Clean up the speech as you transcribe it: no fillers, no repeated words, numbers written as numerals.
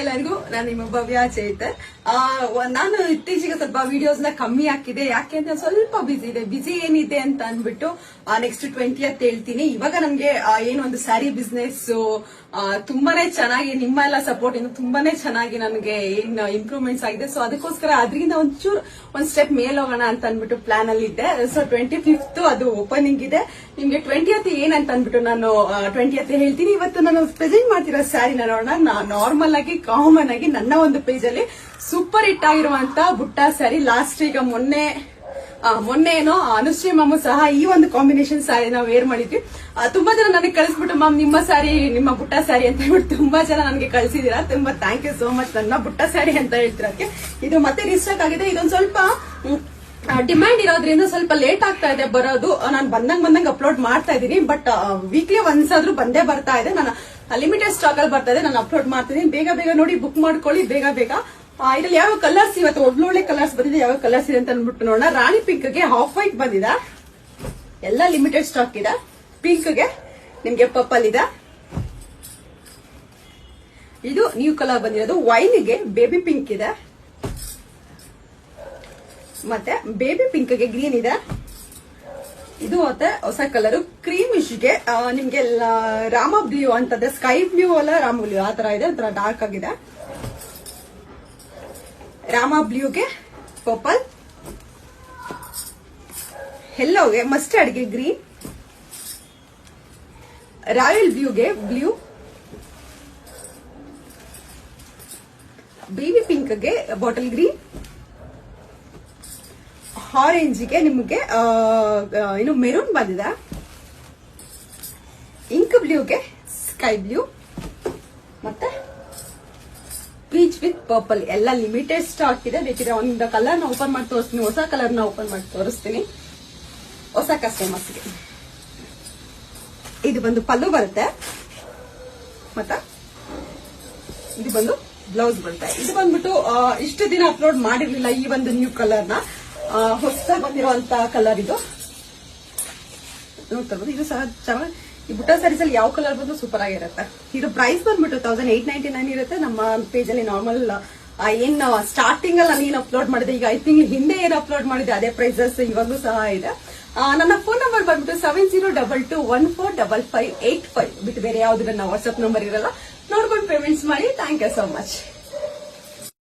ಎಲ್ಲರಿಗೂ, ನಾನು ನಿಮ್ಮ ಭವ್ಯ ಚೈತರ್. ನಾನು ಇತ್ತೀಚೆಗೆ ಸ್ವಲ್ಪ ವಿಡಿಯೋಸ್ ನ ಕಮ್ಮಿ ಹಾಕಿದೆ. ಯಾಕೆ ಅಂತ ಸ್ವಲ್ಪ ಬಿಸಿ ಇದೆ. ಬಿಸಿ ಏನಿದೆ ಅಂತ ಅಂದ್ಬಿಟ್ಟು ನೆಕ್ಸ್ಟ್ 20th ಹೇಳ್ತೀನಿ. ಇವಾಗ ನಮ್ಗೆ ಏನು ಒಂದು ಸ್ಯಾರಿ ಬಿಸ್ನೆಸ್ ತುಂಬಾನೇ ಚೆನ್ನಾಗಿ ನಿಮ್ಮೆಲ್ಲ ಸಪೋರ್ಟ್ ಇಂದ ತುಂಬಾನೇ ಚೆನ್ನಾಗಿ ನನಗೆ ಏನ್ ಇಂಪ್ರೂವ್ಮೆಂಟ್ಸ್ ಆಗಿದೆ. ಸೊ ಅದಕ್ಕೋಸ್ಕರ ಅದರಿಂದ ಒಂದ್ ಸ್ಟೆಪ್ ಮೇಲ್ ಹೋಗೋಣ ಅಂತ ಅಂದ್ಬಿಟ್ಟು ಪ್ಲಾನ್ ಅಲ್ಲಿ ಇದ್ದೆ. ಸೊ 25th ಅದು ಓಪನಿಂಗ್ ಇದೆ. ನಿಮ್ಗೆ 20th ಏನಂತ ಅಂದ್ಬಿಟ್ಟು ನಾನು 20th ಹೇಳ್ತೀನಿ. ಇವತ್ತು ನಾನು ಪ್ರೆಸೆಂಟ್ ಮಾಡ್ತಿರೋ ಸ್ಯಾರಿ ನೋಡೋಣ. ನಾರ್ಮಲ್ ಆಗಿ ಕಾಮನ್ ಆಗಿ ನನ್ನ ಒಂದು ಪೇಜ್ ಅಲ್ಲಿ ಸೂಪರ್ ಹಿಟ್ ಆಗಿರುವಂತ ಬುಟ್ಟ ಸ್ಯಾರಿ. ಲಾಸ್ಟ್ ಈಗ ಮೊನ್ನೆ ಏನೋ ಅನುಶ್ರೀ ಮಾಮು ಸಹ ಈ ಒಂದು ಕಾಂಬಿನೇಷನ್ ಸ್ಯಾರಿ ನಾವು ವೇರ್ ಮಾಡಿದ್ವಿ. ತುಂಬಾ ಜನ ನನಗೆ ಕಳಿಸ್ಬಿಟ್ಟು ಮ್ಯಾಮ್ ನಿಮ್ಮ ಸ್ಯಾರಿ, ನಿಮ್ಮ ಬುಟ್ಟ ಸ್ಯಾರಿ ಅಂತ ಹೇಳ್ಬಿಟ್ಟು ತುಂಬಾ ಜನ ನನಗೆ ಕಳಿಸಿದೀರಾ. ತುಂಬಾ ಥ್ಯಾಂಕ್ ಯು ಸೋ ಮಚ್ ನನ್ನ ಬುಟ್ಟ ಸ್ಯಾರಿ ಅಂತ ಹೇಳ್ತಿರೋಕ್ಕೆ. ಇದು ಮತ್ತೆ ರಿಸ್ಟಾಕ್ ಆಗಿದೆ. ಇದೊಂದು ಸ್ವಲ್ಪ ಡಿಮ್ಯಾಂಡ್ ಇರೋದ್ರಿಂದ ಸ್ವಲ್ಪ ಲೇಟ್ ಆಗ್ತಾ ಇದೆ ಬರೋದು. ನಾನು ಬಂದಂಗ್ ಅಪ್ಲೋಡ್ ಮಾಡ್ತಾ ಇದೀನಿ. ಬಟ್ ವೀಕ್ಲಿ ಒನ್ಸ್ ಆದ್ರೂ ಬಂದೇ ಬರ್ತಾ ಇದೆ. ನಾನು ಲಿಮಿಟೆಡ್ ಸ್ಟಾಕ್ ಅಲ್ಲಿ ಬರ್ತಾ ಇದೆ. ನಾನು ಅಪ್ಲೋಡ್ ಮಾಡ್ತಿದ್ದೀನಿ. ಬೇಗ ನೋಡಿ ಬುಕ್ ಮಾಡ್ಕೊಳ್ಳಿ ಬೇಗ. ಇದ್ರಲ್ಲಿ ಯಾವ ಕಲರ್ಸ್ ಇವತ್ತು ಒಳ್ಳೊಳ್ಳೆ ಕಲರ್ಸ್ ಬಂದಿದೆ. ಯಾವ ಕಲರ್ಸ್ ಇದೆ ಅಂತ ಅಂದ್ಬಿಟ್ಟು ನೋಡೋಣ. ರಾಣಿ ಪಿಂಕ್ ಗೆ ಹಾಫ್ ವೈಟ್ ಬಂದಿದೆ. ಎಲ್ಲ ಲಿಮಿಟೆಡ್ ಸ್ಟಾಕ್ ಇದೆ. ಪಿಂಕ್ ಗೆ ನಿಮ್ಗೆ ಪರ್ಪಲ್ ಇದೆ. ಇದು ನ್ಯೂ ಕಲರ್ ಬಂದಿರೋದು. ವೈನ್ ಗೆ ಬೇಬಿ ಪಿಂಕ್ ಇದೆ. ಮತ್ತೆ ಬೇಬಿ ಪಿಂಕ್ ಗೆ ಗ್ರೀನ್ ಇದೆ. ಇದು ಮತ್ತೆ ಹೊಸ ಕಲರ್ ಕ್ರೀಮಿಶ್ ಗೆ ನಿಮ್ಗೆ ರಾಮ ಬ್ಲೂ ಅಂತಂದ್ರೆ ಸ್ಕೈ ಬ್ಲೂ ಅಲ್ಲ ರಾಮ ಬ್ಲೂ ಆ ತರ ಇದೆ. ಒಂಥರ ಡಾರ್ಕ್ ಆಗಿದೆ. ರಾಮ ಬ್ಲೂಗೆ ಪರ್ಪಲ್, ಯೆಲ್ಲೋಗೆ ಮಸ್ಟರ್ಡ್ ಗೆ ಗ್ರೀನ್, ರಾಯಲ್ ಬ್ಲೂಗೆ ಬ್ಲೂ, ಬೇಬಿ ಪಿಂಕ್ ಗೆ ಬಾಟಲ್ ಗ್ರೀನ್, ಆರೆಂಜ್ ಗೆ ನಿಮಗೆ ಇನ್ನು ಮೆರೂನ್ ಬಂದಿದೆ, ಇಂಕ್ ಬ್ಲೂಗೆ ಸ್ಕೈ ಬ್ಲೂ, ಮತ್ತೆ ಪೀಚ್ ವಿತ್ ಪರ್ಪಲ್. ಎಲ್ಲ ಲಿಮಿಟೆಡ್ ಸ್ಟಾಕ್ ಇದೆ. ಬೇಕಿದ್ರೆ ಒಂದು ಕಲರ್ ನ ಓಪನ್ ಮಾಡಿ ತೋರಿಸ್ತೀನಿ. ಹೊಸ ಕಲರ್ ನ ಓಪನ್ ಮಾಡಿ ತೋರಿಸ್ತೀನಿ ಹೊಸ ಕಸ್ಟಮರ್ಸ್ಗೆ. ಇದು ಬಂದು ಪಲ್ಲು ಬರುತ್ತೆ. ಮತ್ತೆ ಇದು ಬಂದು ಬ್ಲೌಸ್ ಬರುತ್ತೆ. ಇದು ಬಂದ್ಬಿಟ್ಟು ಇಷ್ಟು ದಿನ ಅಪ್ಲೋಡ್ ಮಾಡಿರ್ಲಿಲ್ಲ ಈ ಒಂದು ನ್ಯೂ ಕಲರ್ ನ. ಹೊಸದಾಗಿ ಬಂದಿರುವಂತ ಕಲರ್ ಇದು ನೋಡ್ತಾ ಇರ್ಬೋದು. ಇದು ಸಹ ಚೆನ್ನಾಗಿ ಈ ಬುಟ್ಟ ಸ್ಯಾರೀಸ್ ಅಲ್ಲಿ ಯಾವ ಕಲರ್ ಬಂದು ಸೂಪರ್ ಆಗಿರುತ್ತೆ. ಇದು ಪ್ರೈಸ್ ಬಂದ್ಬಿಟ್ಟು 1899 ಇರುತ್ತೆ. ನಮ್ಮ ಪೇಜ್ ಅಲ್ಲಿ ನಾರ್ಮಲ್ ಏನ್ ಸ್ಟಾರ್ಟಿಂಗ್ ಅಲ್ಲಿ ನಾನು ಏನ್ ಅಪ್ಲೋಡ್ ಮಾಡಿದೆ, ಈಗ 5 ತಿಂಗಳ ಹಿಂದೆ ಏನ್ ಅಪ್ಲೋಡ್ ಮಾಡಿದೆ ಅದೇ ಪ್ರೈಸಸ್ ಇವಾಗೂ ಸಹ ಇದೆ. ನನ್ನ ಫೋನ್ ನಂಬರ್ ಬಂದ್ಬಿಟ್ಟು 7022145585 ಬಿಟ್ಟು ಬೇರೆ ಯಾವ್ದು ನನ್ನ ವಾಟ್ಸ್ಆಪ್ ನಂಬರ್ ಇರಲ್ಲ. ನೋಡ್ಕೊಂಡು ಪೇಮೆಂಟ್ಸ್ ಮಾಡಿ. Thank you so much.